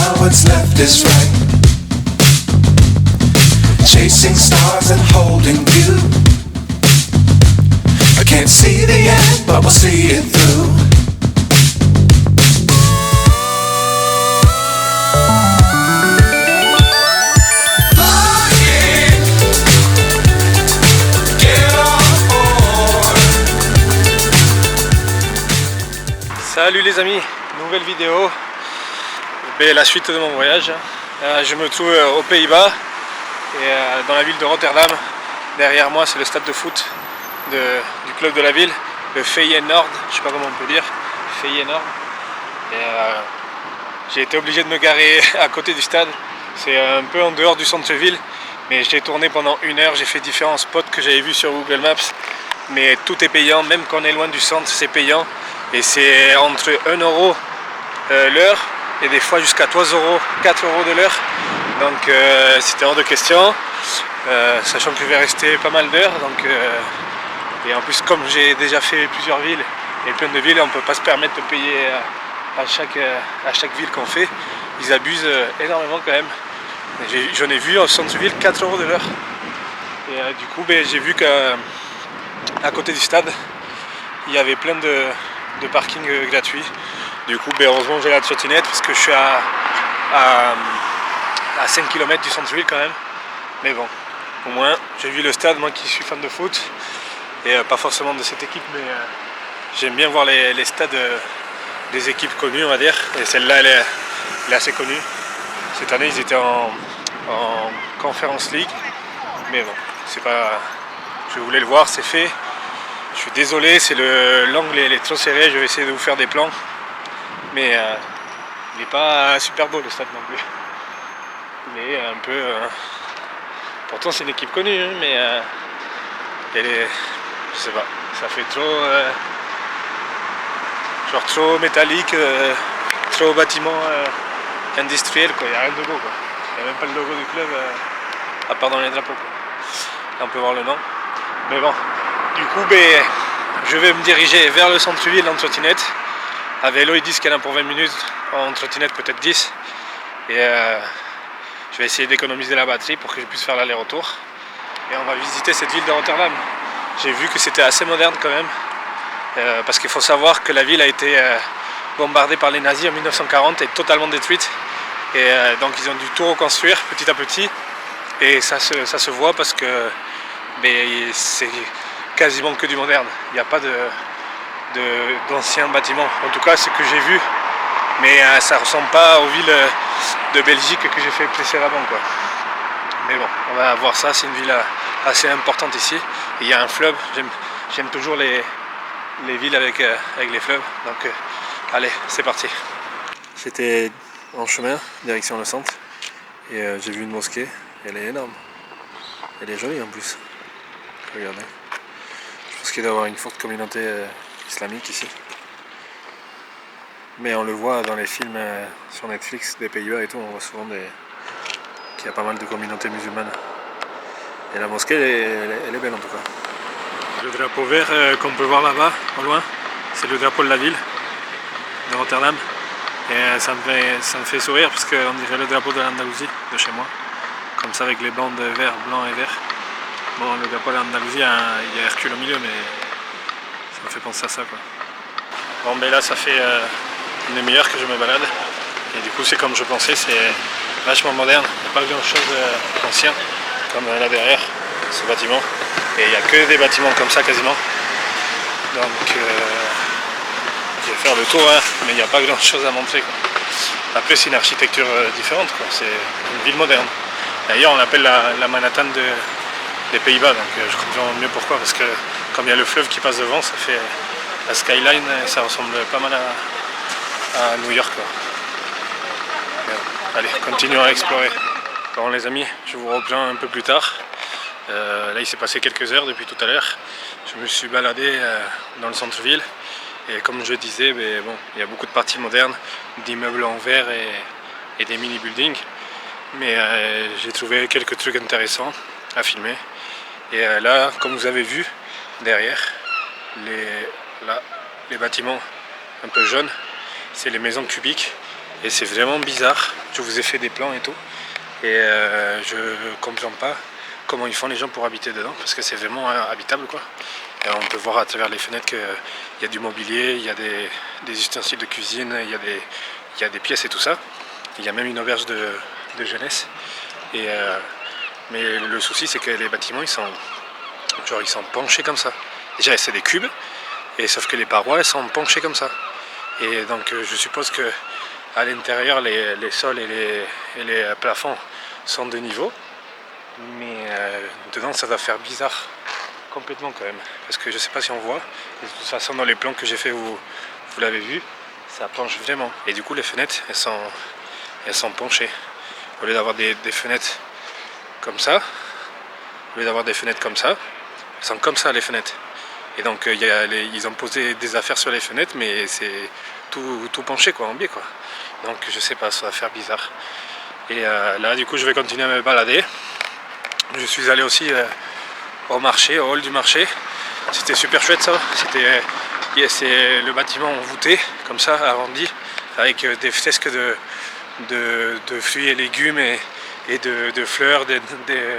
now what's left is right. Chasing stars and holding you. I can't see the end, but we'll see it through. Salut les amis, nouvelle vidéo, la suite de mon voyage. Je me trouve aux Pays-Bas et dans la ville de Rotterdam. Derrière moi c'est le stade de foot du club de la ville, le Feyenoord, je sais pas comment on peut dire, Feyenoord. J'ai été obligé de me garer à côté du stade, c'est un peu en dehors du centre-ville, mais j'ai tourné pendant 1 heure, j'ai fait différents spots que j'avais vus sur Google Maps, mais tout est payant, même quand on est loin du centre c'est payant. Et c'est entre 1 euro l'heure et des fois jusqu'à 3 euros, 4 euros de l'heure. Donc c'était hors de question, sachant que je vais rester pas mal d'heures. Et en plus, comme j'ai déjà fait plusieurs villes et plein de villes, on ne peut pas se permettre de payer à chaque ville qu'on fait. Ils abusent énormément quand même. J'en ai vu au centre-ville 4 euros de l'heure. Et du coup, j'ai vu qu'à côté du stade, il y avait plein de parking gratuit. Du coup heureusement j'ai la trottinette parce que je suis à 5 km du centre-ville quand même, mais bon, au moins j'ai vu le stade, moi qui suis fan de foot et pas forcément de cette équipe, mais j'aime bien voir les stades des équipes connues, on va dire, et celle-là elle est assez connue. Cette année ils étaient en Conference League, mais bon, c'est pas, je voulais le voir, c'est fait. Je suis désolé, l'angle est trop serré, je vais essayer de vous faire des plans. Mais il n'est pas super beau le stade non plus. Il est un peu... pourtant c'est une équipe connue, hein, mais elle est... Je sais pas, ça fait trop... genre trop métallique, trop bâtiment industriel, quoi. Il n'y a rien de beau, quoi. Il n'y a même pas le logo du club, à part dans les drapeaux, quoi. Là on peut voir le nom. Mais bon. Du coup, je vais me diriger vers le centre-ville en trottinette. À vélo, ils disent qu'il y en a pour 20 minutes, en trottinette peut-être 10. Et je vais essayer d'économiser la batterie pour que je puisse faire l'aller-retour. Et on va visiter cette ville de Rotterdam. J'ai vu que c'était assez moderne quand même. Parce qu'il faut savoir que la ville a été bombardée par les nazis en 1940 et totalement détruite. Et donc ils ont dû tout reconstruire petit à petit. Et ça se voit parce que c'est quasiment que du moderne, il n'y a pas d'anciens bâtiments, en tout cas c'est ce que j'ai vu, mais ça ne ressemble pas aux villes de Belgique que j'ai fait précédemment, quoi. Mais bon, on va voir ça, c'est une ville assez importante ici, et il y a un fleuve, j'aime toujours les villes avec les fleuves, donc allez, c'est parti. J'étais en chemin, direction le centre, et j'ai vu une mosquée, elle est énorme, elle est jolie en plus, regardez. Je pense qu'il doit y avoir une forte communauté islamique ici. Mais on le voit dans les films sur Netflix des Pays-Bas et tout, on voit souvent qu'il y a pas mal de communautés musulmanes. Et la mosquée, elle est belle en tout cas. Le drapeau vert qu'on peut voir là-bas, au loin, c'est le drapeau de la ville de Rotterdam. Et ça me fait sourire parce qu'on dirait le drapeau de l'Andalousie, de chez moi. Comme ça avec les bandes vert, blanc et vert. Bon, le drapeau de l'Andalousie, il y a Hercule au milieu, mais ça me fait penser à ça, quoi. Bon, là, ça fait une demi-heure que je me balade. Et du coup, c'est comme je pensais, c'est vachement moderne. Il n'y a pas grand-chose d'ancien, comme là derrière, ce bâtiment. Et il n'y a que des bâtiments comme ça, quasiment. Donc, je vais faire le tour, hein, mais il n'y a pas grand-chose à montrer, quoi. Après, c'est une architecture différente, quoi. C'est une ville moderne. D'ailleurs, on l'appelle la Manhattan des Pays-Bas, donc je comprends mieux pourquoi, parce que comme il y a le fleuve qui passe devant, ça fait la skyline, et ça ressemble pas mal à New York, quoi. Allez, continuons à explorer. Bon les amis, je vous reprends un peu plus tard. Là il s'est passé quelques heures depuis tout à l'heure. Je me suis baladé dans le centre-ville, et comme je disais, bon, il y a beaucoup de parties modernes, d'immeubles en verre et des mini-buildings, mais j'ai trouvé quelques trucs intéressants à filmer. Et là, comme vous avez vu, derrière, les bâtiments un peu jaunes, c'est les maisons cubiques. Et c'est vraiment bizarre. Je vous ai fait des plans et tout. Et je comprends pas comment ils font les gens pour habiter dedans, parce que c'est vraiment habitable quoi. Et on peut voir à travers les fenêtres qu'il y a du mobilier, il y a des ustensiles de cuisine, il y a des pièces et tout ça. Il y a même une auberge de jeunesse. Et, mais le souci c'est que les bâtiments ils sont penchés comme ça. Déjà c'est des cubes, et sauf que les parois elles sont penchées comme ça. Et donc je suppose que à l'intérieur les sols et les plafonds sont de niveau. Mais dedans ça va faire bizarre complètement quand même, parce que je sais pas si on voit, de toute façon dans les plans que j'ai fait vous l'avez vu, ça penche vraiment, et du coup les fenêtres elles sont penchées. Au lieu d'avoir des fenêtres comme ça, elles sont comme ça les fenêtres. Et donc ils ont posé des affaires sur les fenêtres, mais c'est tout penché quoi, en biais quoi. Donc je sais pas, ça va faire bizarre. Et là du coup je vais continuer à me balader. Je suis allé aussi au marché, au hall du marché. C'était super chouette ça. C'est le bâtiment voûté, comme ça, arrondi, avec des fresques de fruits et légumes et de fleurs,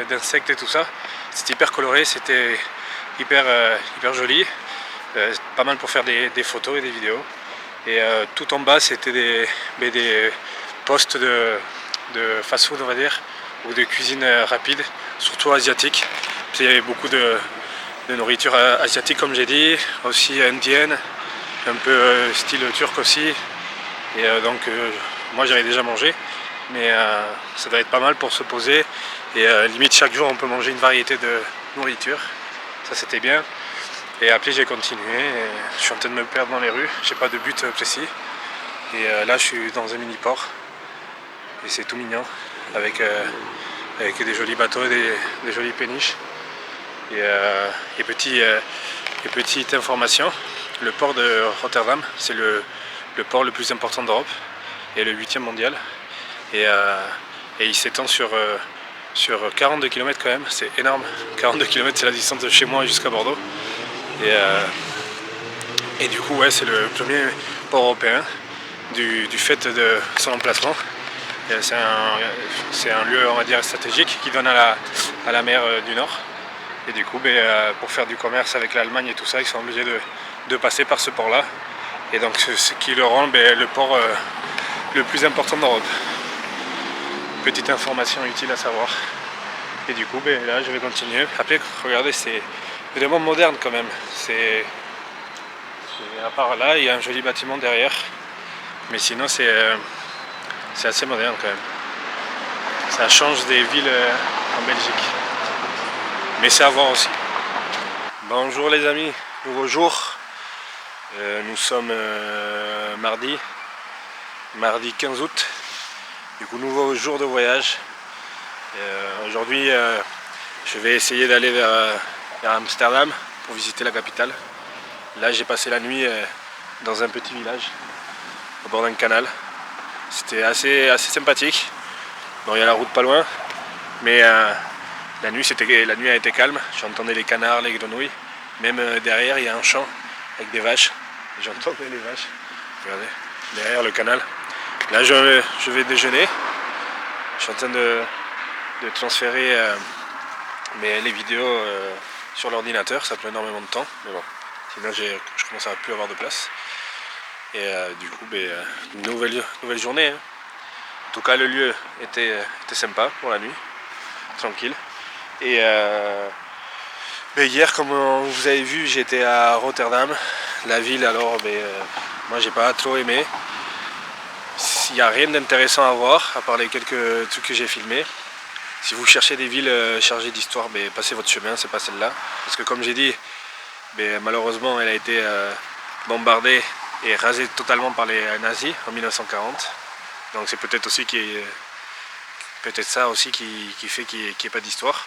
d'insectes et tout ça. C'était hyper coloré, c'était hyper joli. Pas mal pour faire des photos et des vidéos. Et tout en bas c'était des postes de fast-food on va dire, ou de cuisine rapide, surtout asiatique. Il y avait beaucoup de nourriture asiatique comme j'ai dit, aussi indienne, un peu style turc aussi. Et donc moi j'avais déjà mangé, mais ça doit être pas mal pour se poser. Et limite chaque jour on peut manger une variété de nourriture, ça c'était bien. Et après j'ai continué, et je suis en train de me perdre dans les rues, j'ai pas de but précis. Et là je suis dans un mini port, et c'est tout mignon, avec des jolis bateaux et des jolies péniches. Et petite information, le port de Rotterdam, c'est le port le plus important d'Europe et le 8e mondial. Et il s'étend sur 42 km quand même, c'est énorme. 42 km c'est la distance de chez moi jusqu'à Bordeaux. Et du coup ouais, c'est le premier port européen du fait de son emplacement. C'est un lieu on va dire stratégique qui donne à la mer du Nord. Et du coup pour faire du commerce avec l'Allemagne et tout ça, ils sont obligés de passer par ce port là. Et donc ce qui le rend le port le plus important d'Europe. Petite information utile à savoir. Et du coup là je vais continuer. Après regardez, c'est vraiment moderne quand même. À part là il y a un joli bâtiment derrière, mais sinon c'est assez moderne quand même. Ça change des villes en Belgique, mais c'est à voir aussi. Bonjour les amis, nouveau jour. Nous sommes mardi 15 août, du coup nouveau jour de voyage. Aujourd'hui je vais essayer d'aller vers Amsterdam pour visiter la capitale. Là j'ai passé la nuit dans un petit village au bord d'un canal. C'était assez sympathique. Bon, il y a la route pas loin, mais la nuit a été calme. J'entendais les canards, les grenouilles. Même derrière il y a un champ avec des vaches. J'entendais les vaches. Regardez, derrière le canal. Là je vais déjeuner. Je suis en train de transférer les vidéos sur l'ordinateur. Ça prend énormément de temps, mais bon. Sinon je commence à plus avoir de place. Et du coup nouvelle journée. Hein. En tout cas le lieu était sympa pour la nuit, tranquille. Et hier comme vous avez vu j'étais à Rotterdam, la ville. Alors moi j'ai pas trop aimé. Il n'y a rien d'intéressant à voir à part les quelques trucs que j'ai filmés. Si vous cherchez des villes chargées d'histoire, passez votre chemin, c'est pas celle-là. Parce que comme j'ai dit, malheureusement elle a été bombardée et rasée totalement par les nazis en 1940. Donc c'est peut-être ça aussi qui fait qu'il n'y ait pas d'histoire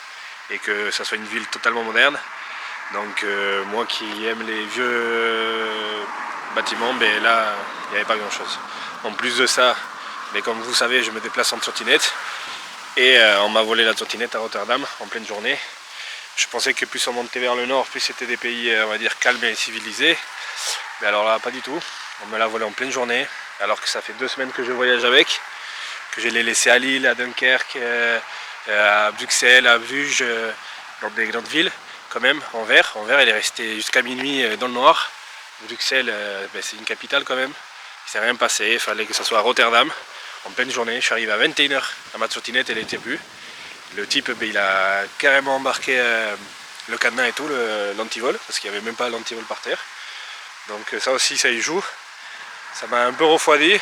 et que ça soit une ville totalement moderne. Donc moi qui aime les vieux bâtiments, là il n'y avait pas grand chose. En plus de ça, comme vous savez, je me déplace en trottinette et on m'a volé la trottinette à Rotterdam en pleine journée. Je pensais que plus on montait vers le nord, plus c'était des pays on va dire calmes et civilisés. Mais alors là pas du tout. On me l'a volé en pleine journée, alors que ça fait 2 semaines que je voyage avec, que je l'ai laissé à Lille, à Dunkerque, à Bruxelles, à Bruges, dans des grandes villes quand même. Anvers, elle est restée jusqu'à minuit dans le noir. Bruxelles, c'est une capitale quand même. Il s'est rien passé, il fallait que ça soit à Rotterdam, en pleine journée. Je suis arrivé à 21 h à ma trottinette, elle n'était plus. Le type, il a carrément embarqué le cadenas et tout, l'antivol, parce qu'il n'y avait même pas l'antivol par terre. Donc ça aussi, ça y joue. Ça m'a un peu refroidi.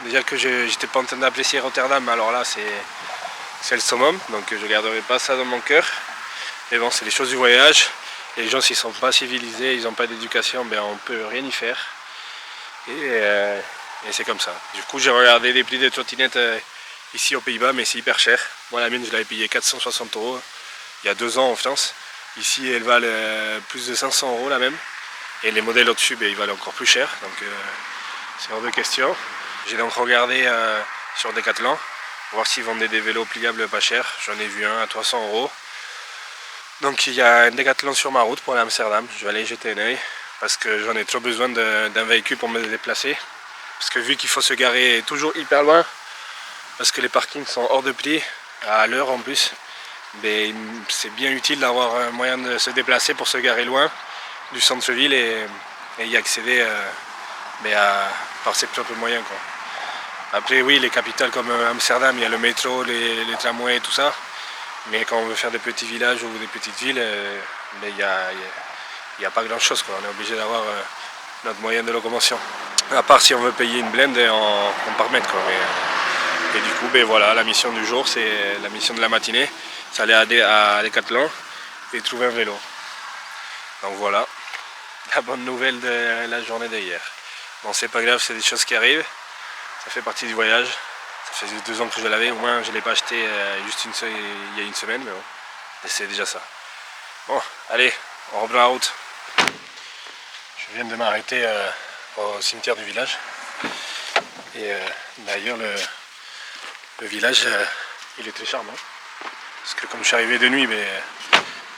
Déjà que j'étais pas en train d'apprécier Rotterdam, alors là c'est le summum, donc je garderai pas ça dans mon cœur. Mais bon, c'est les choses du voyage. Les gens, s'ils sont pas civilisés, ils n'ont pas d'éducation, ben on peut rien y faire. Et c'est comme ça. Du coup, j'ai regardé des prix de trottinettes ici aux Pays-Bas, mais c'est hyper cher. Moi, la mienne, je l'avais payé 460 € il y a 2 ans en France. Ici, elles valent plus de 500 € la même. Et les modèles au-dessus, ben, ils valent encore plus cher. Donc c'est hors de question. J'ai donc regardé sur Decathlon, voir s'ils vendaient des vélos pliables pas chers. J'en ai vu un à 300 €. Donc il y a un Decathlon sur ma route pour aller à Amsterdam. Je vais aller y jeter un œil parce que j'en ai trop besoin d'un véhicule pour me déplacer. Parce que vu qu'il faut se garer toujours hyper loin, parce que les parkings sont hors de prix, à l'heure en plus, c'est bien utile d'avoir un moyen de se déplacer pour se garer loin du centre-ville et y accéder par ses propres moyens, quoi. Après oui, les capitales comme Amsterdam, il y a le métro, les tramways et tout ça, mais quand on veut faire des petits villages ou des petites villes, il n'y a pas grand chose, quoi. On est obligé d'avoir notre moyen de locomotion, à part si on veut payer une blinde en par-mètre, quoi. Et du coup, voilà, la mission du jour, c'est la mission de la matinée, c'est aller à Decathlon et trouver un vélo. Donc voilà, la bonne nouvelle de la journée d'hier. Bon, c'est pas grave, c'est des choses qui arrivent, ça fait partie du voyage. Ça fait 2 ans que je l'avais, au moins je ne l'ai pas acheté juste il y a une semaine, mais bon, et c'est déjà ça. Bon, allez, on reprend la route. Je viens de m'arrêter au cimetière du village. Et d'ailleurs, le village, il est très charmant. Parce que comme je suis arrivé de nuit,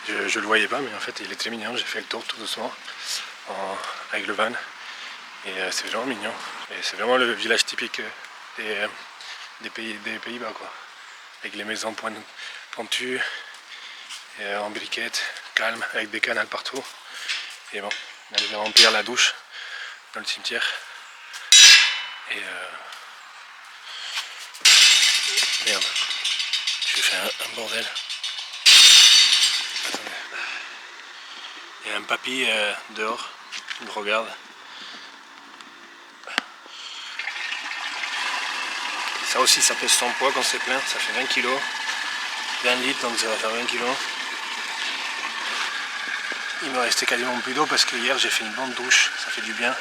je le voyais pas, mais en fait il est très mignon. J'ai fait le tour tout doucement avec le van. Et c'est vraiment mignon. Et c'est vraiment le village typique des Pays-Bas, quoi. Avec les maisons pointues, et en briquettes, calmes, avec des canals partout. Et bon, on allait remplir la douche dans le cimetière. Et merde, j'ai fait un bordel. Attendez. Il y a un papy dehors, il me regarde. Ça aussi, ça pèse son poids quand c'est plein, ça fait 20 kg. 20 litres, donc ça va faire 20 kg. Il me restait quasiment plus d'eau parce que hier j'ai fait une bonne douche, ça fait du bien.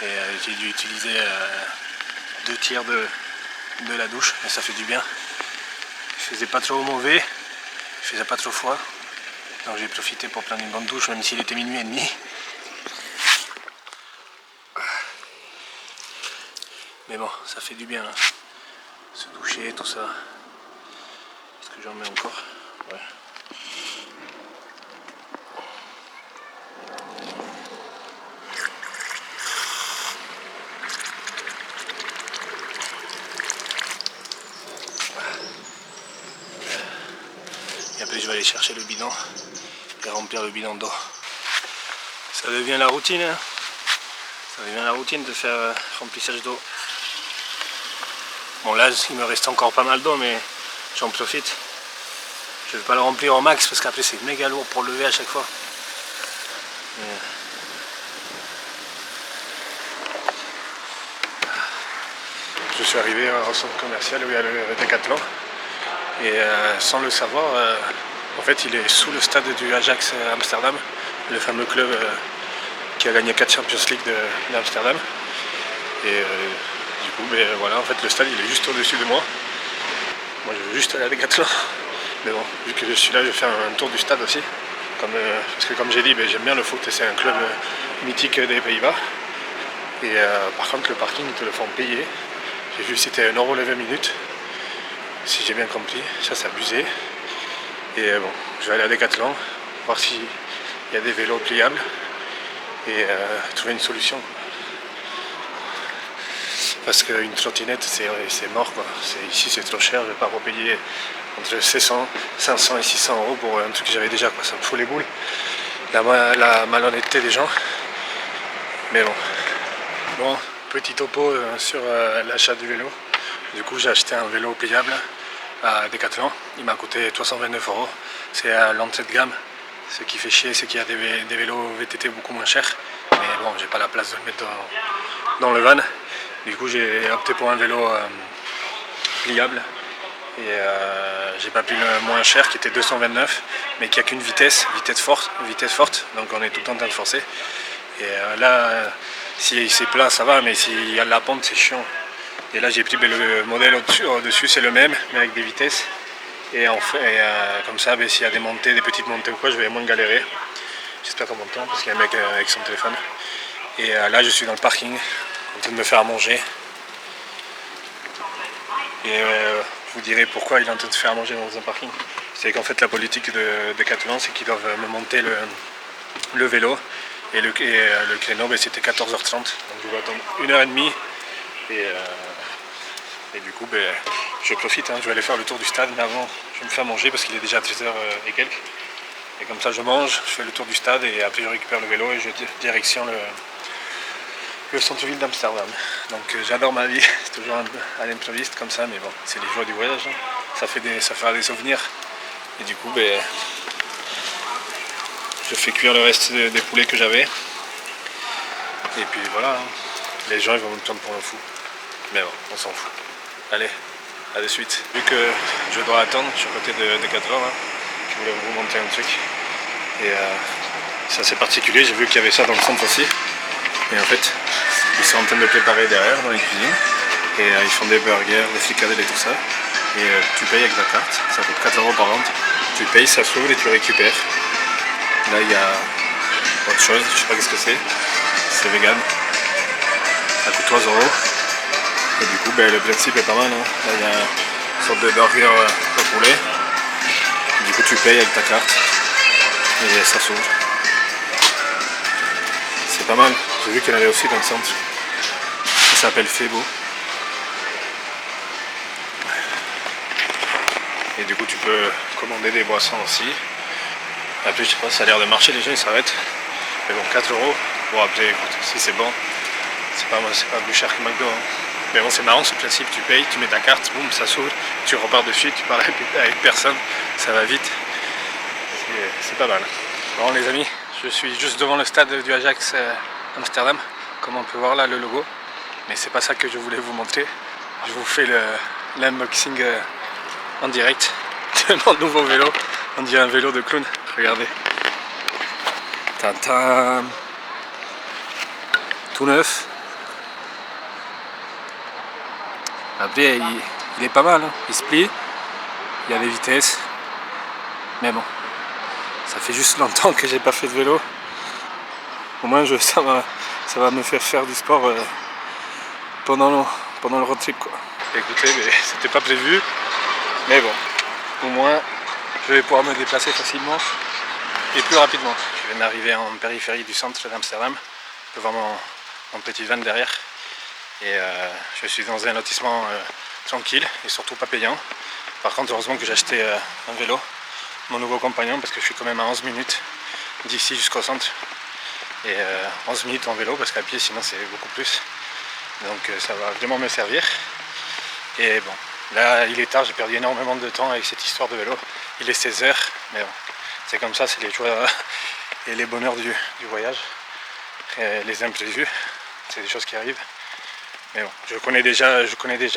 Et j'ai dû utiliser 2 tiers de la douche, mais ça fait du bien. Il faisait pas trop mauvais, il faisait pas trop froid. Donc j'ai profité pour prendre une bonne douche, même s'il était minuit et demi. Mais bon, ça fait du bien, hein. Se doucher, tout ça. Est-ce que j'en mets encore? Ouais. Et après je vais aller chercher le bidon et remplir le bidon d'eau. Ça devient la routine, hein. Ça devient la routine de faire remplissage d'eau. Bon là il me reste encore pas mal d'eau, mais j'en profite. Je ne vais pas le remplir au max parce qu'après c'est méga lourd pour le lever à chaque fois. Je suis arrivé au centre commercial où il y a le Decathlon. Et sans le savoir, en fait il est sous le stade du Ajax Amsterdam, le fameux club qui a gagné 4 Champions League d'Amsterdam. Et du coup, voilà, en fait le stade il est juste au-dessus de moi. Moi je veux juste aller à Decathlon. Mais bon, vu que je suis là, je vais faire un tour du stade aussi. Parce que comme j'ai dit, j'aime bien le foot et c'est un club mythique des Pays-Bas. Et par contre le parking ils te le font payer. J'ai vu que c'était 1 € les 20 minutes. Si j'ai bien compris, ça c'est abusé. Et bon, je vais aller à Decathlon, voir s'il y a des vélos pliables et trouver une solution. parce qu'une trottinette c'est mort quoi. Ici c'est trop cher, je vais pas repayer entre 500 et 600 euros pour un truc que j'avais déjà quoi, ça me fout les boules. La malhonnêteté des gens. Mais bon, petit topo sur l'achat du vélo. Du coup j'ai acheté un vélo pliable à Decathlon, il m'a coûté 329 euros. C'est à l'entrée de gamme. Ce qui fait chier, c'est qu'il y a des vélos VTT beaucoup moins chers. Mais bon, j'ai pas la place de le mettre dans le van. Du coup j'ai opté pour un vélo pliable. Et j'ai pas pris le moins cher qui était 229, mais qui a qu'une vitesse forte. Donc on est tout le temps en train de forcer. Et là, si c'est plat ça va, mais s'il y a de la pente c'est chiant. Et là j'ai pris le modèle au-dessus, c'est le même, mais avec des vitesses. Et comme ça, s'il y a des petites montées ou quoi, je vais moins galérer. J'espère qu'on m'entend parce qu'il y a un mec avec son téléphone. Et là je suis dans le parking, en train de me faire à manger. Et je vous dirai pourquoi il est en train de se faire à manger dans un parking. C'est qu'en fait la politique de Decathlon, c'est qu'ils doivent me monter le vélo. Et le créneau, c'était 14h30. Donc je vais attendre 1h30. Et du coup, je profite. Je vais aller faire le tour du stade. Mais avant, je vais me faire manger parce qu'il est déjà 13h et quelques. Et comme ça, je mange, je fais le tour du stade. Et après, je récupère le vélo et je direction le centre-ville d'Amsterdam. Donc j'adore ma vie. C'est toujours à l'improviste comme ça. Mais bon, c'est les joies du voyage. Ça fera des souvenirs. Et du coup, je fais cuire le reste des poulets que j'avais. Et puis voilà, les gens ils vont me prendre pour un fou. Mais bon, on s'en fout. Allez, à de suite. Vu que je dois attendre, je suis à côté de Decathlon, je voulais vous montrer un truc. Et c'est assez particulier, j'ai vu qu'il y avait ça dans le centre aussi. Et en fait, ils sont en train de préparer derrière dans les cuisines. Et ils font des burgers, des fricadelles et tout ça. Et tu payes avec ta carte, ça coûte 4 € par vente. Tu payes, ça s'ouvre et tu récupères. Là il y a autre chose, je sais pas qu'est-ce que c'est vegan. Ça coûte 3 €. Et du coup le principe est pas mal. Là il y a une sorte de burger au poulet. Du coup tu payes avec ta carte et ça s'ouvre. C'est pas mal. J'ai vu qu'il y en avait aussi dans le centre. Ça s'appelle Febo. Et du coup tu peux commander des boissons aussi. Après je sais pas, ça a l'air de marcher, les gens ils s'arrêtent. Mais bon, 4 €. Bon après écoute, si c'est bon, c'est pas plus cher que McDo. Mais bon c'est marrant ce principe, tu payes, tu mets ta carte, boum, ça s'ouvre, tu repars dessus, tu parles avec personne, ça va vite. C'est pas mal. Bon les amis, je suis juste devant le stade du Ajax Amsterdam, comme on peut voir là le logo. Mais c'est pas ça que je voulais vous montrer. Je vous fais l'unboxing en direct de mon nouveau vélo. On dirait un vélo de clown. Regardez. Tintin. Tout neuf. Après, il est pas mal. Il se plie. Il y a des vitesses. Mais bon. Ça fait juste longtemps que j'ai pas fait de vélo. Au moins, ça va me faire du sport pendant le road trip quoi. Écoutez, c'était pas prévu. Mais bon. Au moins, je vais pouvoir me déplacer facilement et plus rapidement. Je viens d'arriver en périphérie du centre d'Amsterdam, devant mon petit van derrière. Et je suis dans un lotissement tranquille et surtout pas payant. Par contre, heureusement que j'ai acheté un vélo, mon nouveau compagnon, parce que je suis quand même à 11 minutes d'ici jusqu'au centre. Et 11 minutes en vélo, parce qu'à pied sinon c'est beaucoup plus. Donc ça va vraiment me servir. Et bon, là il est tard, j'ai perdu énormément de temps avec cette histoire de vélo. Il est 16 h, mais bon, c'est comme ça, c'est les joies et les bonheurs du voyage. Et les imprévus, c'est des choses qui arrivent. Mais bon, je connais déjà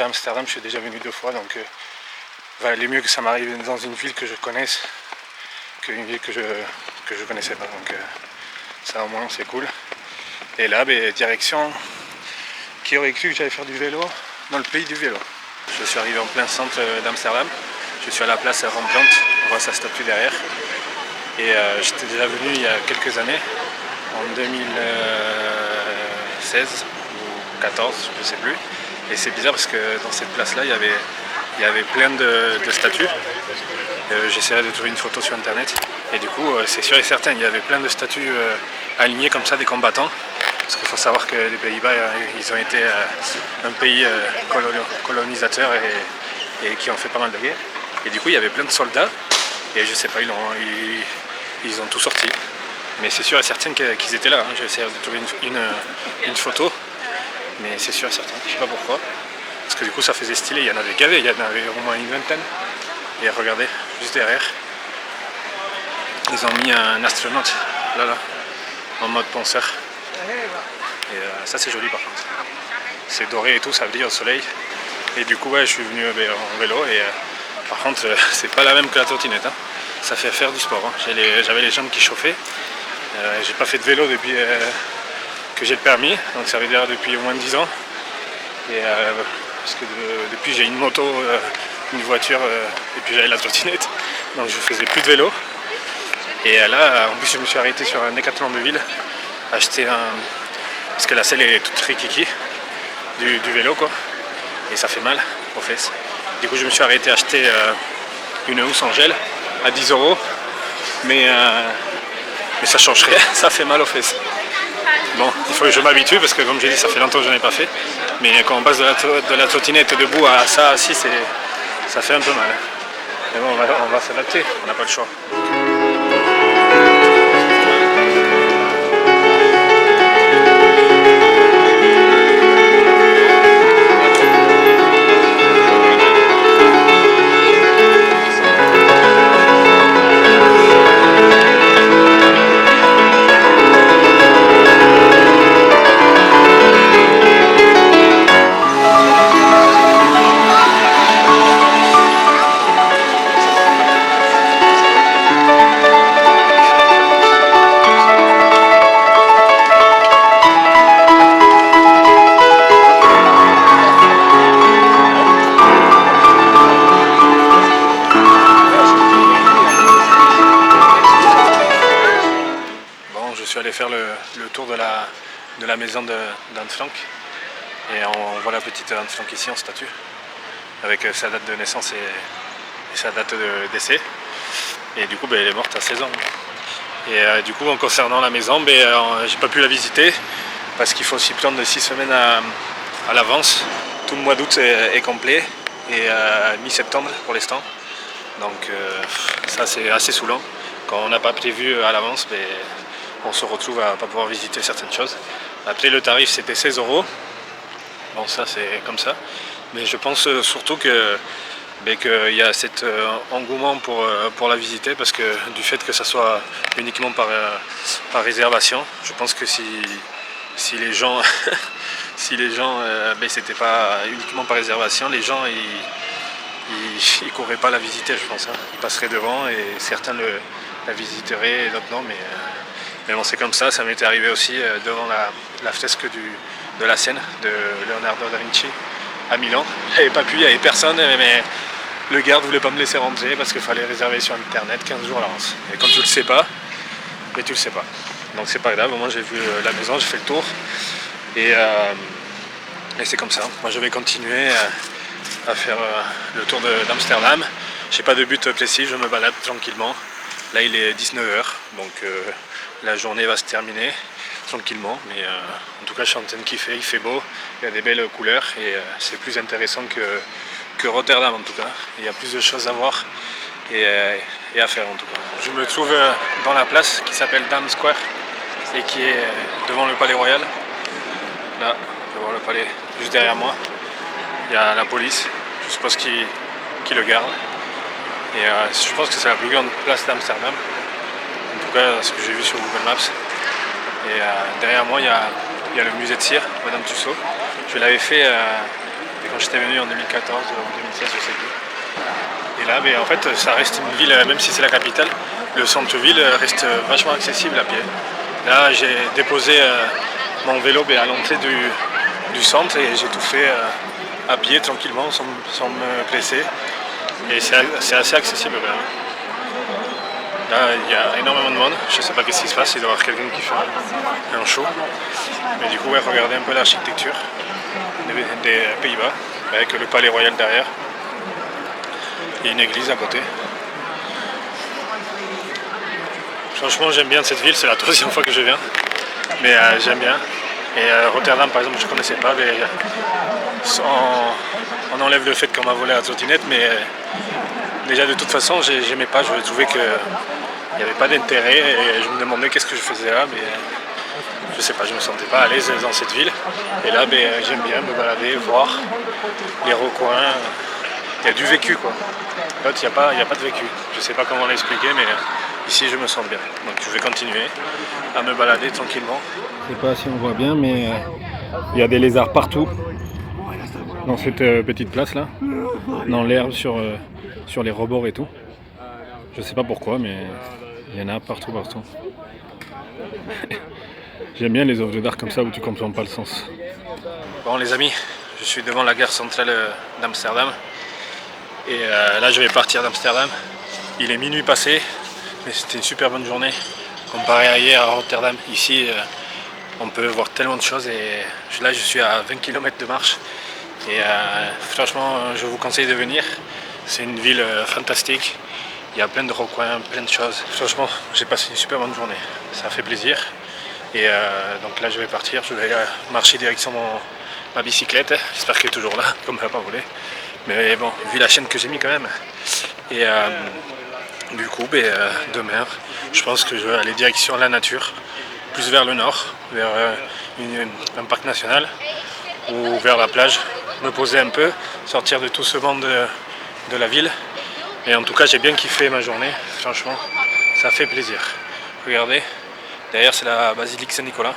Amsterdam, je suis déjà venu 2 fois, donc va aller mieux que ça m'arrive dans une ville que je connaisse qu'une ville que je connaissais pas. Donc ça au moins c'est cool. Et là, direction, qui aurait cru que j'allais faire du vélo dans le pays du vélo. Je suis arrivé en plein centre d'Amsterdam. Je suis à la place Rembrandt, on voit sa statue derrière. Et j'étais déjà venu il y a quelques années, en 2016 ou 14, je ne sais plus. Et c'est bizarre parce que dans cette place-là, il y avait plein de statues. J'essaierai de trouver une photo sur internet. Et du coup, c'est sûr et certain, il y avait plein de statues alignées comme ça, des combattants. Parce qu'il faut savoir que les Pays-Bas, ils ont été un pays colonisateur et qui ont fait pas mal de guerres. Et du coup, il y avait plein de soldats. Et je sais pas, ils ont tout sorti. Mais c'est sûr et certain qu'ils étaient là. Hein. J'ai essayé de trouver une photo. Mais c'est sûr et certain. Je sais pas pourquoi. Parce que du coup, ça faisait stylé. Il y en avait gavé. Il y en avait au moins une vingtaine. Et regardez, juste derrière, ils ont mis un astronaute là, en mode penseur. Et ça c'est joli par contre. C'est doré et tout, ça brille au soleil. Et du coup, ouais, je suis venu en vélo et par contre, c'est pas la même que la trottinette. Hein. Ça fait faire du sport. Hein. J'avais les jambes qui chauffaient. J'ai pas fait de vélo depuis que j'ai le permis, donc ça veut dire depuis au moins 10 ans. Et parce que depuis j'ai une moto, une voiture et puis j'avais la trottinette, donc je faisais plus de vélo. Et là, en plus, je me suis arrêté sur un Decathlon de ville, acheter parce que la selle est toute rikiki du vélo quoi, et ça fait mal aux fesses. Du coup, je me suis arrêté acheter une housse en gel à 10 €, mais ça change rien, ça fait mal aux fesses. Bon, il faut que je m'habitue parce que comme j'ai dit, ça fait longtemps que je n'en ai pas fait. Mais quand on passe de la trottinette debout à ça assis, ça fait un peu mal. Mais bon, on va s'adapter, on n'a pas le choix. Faire le tour de la maison d'Anne Frank et on voit la petite Anne Frank ici en statue avec sa date de naissance et sa date de décès, et du coup elle est morte à 16 ans. Et du coup en concernant la maison, j'ai pas pu la visiter parce qu'il faut s'y prendre 6 semaines à l'avance. Tout le mois d'août est complet et mi-septembre pour l'instant, donc ça c'est assez saoulant quand on n'a pas prévu à l'avance. On se retrouve à ne pas pouvoir visiter certaines choses. Après le tarif c'était 16 €. Bon, ça c'est comme ça. Mais je pense surtout qu'il y a cet engouement pour la visiter, parce que du fait que ça soit uniquement par réservation, je pense que si les gens c'était pas uniquement par réservation, les gens ils courraient pas la visiter, je pense. Hein. Ils passeraient devant et certains la visiteraient et d'autres non. Mais bon, c'est comme ça m'était arrivé aussi devant la fresque de la Seine de Leonardo da Vinci à Milan. J'avais pas pu, il n'y avait personne, mais le garde voulait pas me laisser rentrer parce qu'il fallait réserver sur internet 15 jours à l'avance. Et quand tu le sais pas, mais tu le sais pas. Donc c'est pas grave, moi j'ai vu la maison, j'ai fait le tour et c'est comme ça. Moi je vais continuer à faire le tour d'Amsterdam. J'ai pas de but précis, je me balade tranquillement. Là il est 19 h, donc la journée va se terminer tranquillement, mais en tout cas je suis en train de kiffer, il fait beau, il y a des belles couleurs et c'est plus intéressant que Rotterdam en tout cas. Il y a plus de choses à voir et à faire en tout cas. Je me trouve dans la place qui s'appelle Dam Square et qui est devant le Palais Royal. Là, devant le palais, juste derrière moi, il y a la police, je suppose qui le garde. Et je pense que c'est la plus grande place d'Amsterdam. En tout cas, ce que j'ai vu sur Google Maps. Et derrière moi, il y a le musée de cire, Madame Tussaud. Je l'avais fait quand j'étais venu en 2014 ou 2016, je sais plus. Et là, en fait, ça reste une ville, même si c'est la capitale, le centre-ville reste vachement accessible à pied. Là, j'ai déposé mon vélo à l'entrée du centre et j'ai tout fait à pied, tranquillement, sans me presser. Et c'est assez accessible quand même. Là, il y a énormément de monde, je ne sais pas qu'est-ce qui se passe, il doit y avoir quelqu'un qui fait un show. Mais du coup, ouais, regardez un peu l'architecture des Pays-Bas, avec le palais royal derrière. Il y a une église à côté. Franchement, j'aime bien cette ville, c'est la troisième fois que je viens. Mais j'aime bien. Et Rotterdam par exemple je ne connaissais pas, mais on enlève le fait qu'on m'a volé la trottinette, mais déjà de toute façon j'aimais pas, je trouvais qu'il n'y avait pas d'intérêt et je me demandais qu'est-ce que je faisais là, mais je sais pas, je me sentais pas à l'aise dans cette ville. Et là j'aime bien me balader, voir les recoins, il y a du vécu quoi. L'autre il n'y a pas de vécu, je sais pas comment l'expliquer, mais ici je me sens bien, donc je vais continuer à me balader tranquillement. Je sais pas si on voit bien, mais il y a des lézards partout dans cette petite place là, dans l'herbe, sur les rebords et tout. Je sais pas pourquoi, mais il y en a partout. J'aime bien les œuvres d'art comme ça où tu comprends pas le sens. Bon les amis, je suis devant la gare centrale d'Amsterdam et là je vais partir d'Amsterdam. Il est minuit passé, mais c'était une super bonne journée comparé à hier à Rotterdam. Ici on peut voir tellement de choses et là je suis à 20 km de marche et franchement je vous conseille de venir. C'est une ville fantastique, il y a plein de recoins, plein de choses. Franchement j'ai passé une super bonne journée, ça fait plaisir. Et donc là je vais partir, je vais marcher direction ma bicyclette, j'espère qu'elle est toujours là, comme elle n'a pas volé. Mais bon, vu la chaîne que j'ai mis quand même. Et du coup, demain, je pense que je vais aller direction la nature, plus vers le nord, vers un parc national ou vers la plage, me poser un peu, sortir de tout ce monde de la ville. Et en tout cas, j'ai bien kiffé ma journée, franchement, ça fait plaisir. Regardez. Derrière c'est la basilique Saint-Nicolas,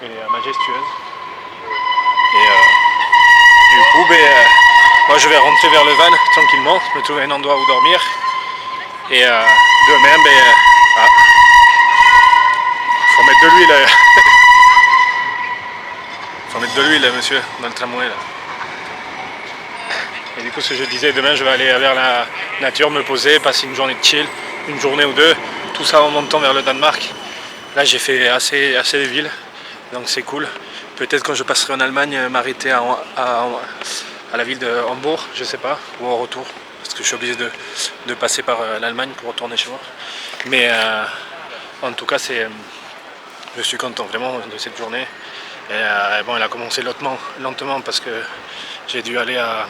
elle est majestueuse. Et du coup moi je vais rentrer vers le van tranquillement, me trouver un endroit où dormir. Et demain faut mettre de l'huile. Faut mettre de l'huile monsieur dans le tramway là. Et du coup ce que je disais, demain je vais aller vers la nature, me poser, passer une journée de chill, une journée ou deux. Tout ça en montant vers le Danemark. Là j'ai fait assez de villes, donc c'est cool. Peut-être quand je passerai en Allemagne, m'arrêter à la ville de Hambourg, je sais pas, ou en retour, parce que je suis obligé de passer par l'Allemagne pour retourner chez moi. Mais en tout cas je suis content vraiment de cette journée. Et bon, elle a commencé lentement parce que j'ai dû aller à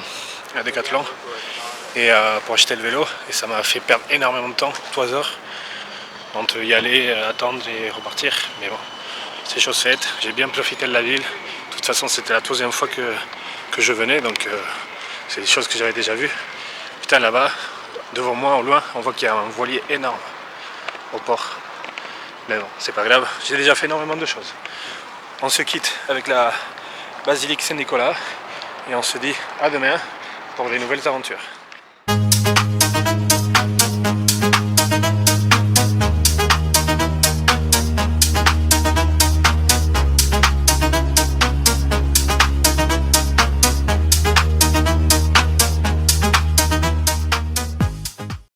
Decathlon et pour acheter le vélo, et ça m'a fait perdre énormément de temps, 3 heures. Entre y aller, attendre et repartir, mais bon, c'est chose faite, j'ai bien profité de la ville. De toute façon c'était la 3e fois que je venais, donc c'est des choses que j'avais déjà vues. Putain, là-bas, devant moi au loin, on voit qu'il y a un voilier énorme au port. Mais bon, c'est pas grave, j'ai déjà fait énormément de choses. On se quitte avec la basilique Saint-Nicolas et on se dit à demain pour des nouvelles aventures.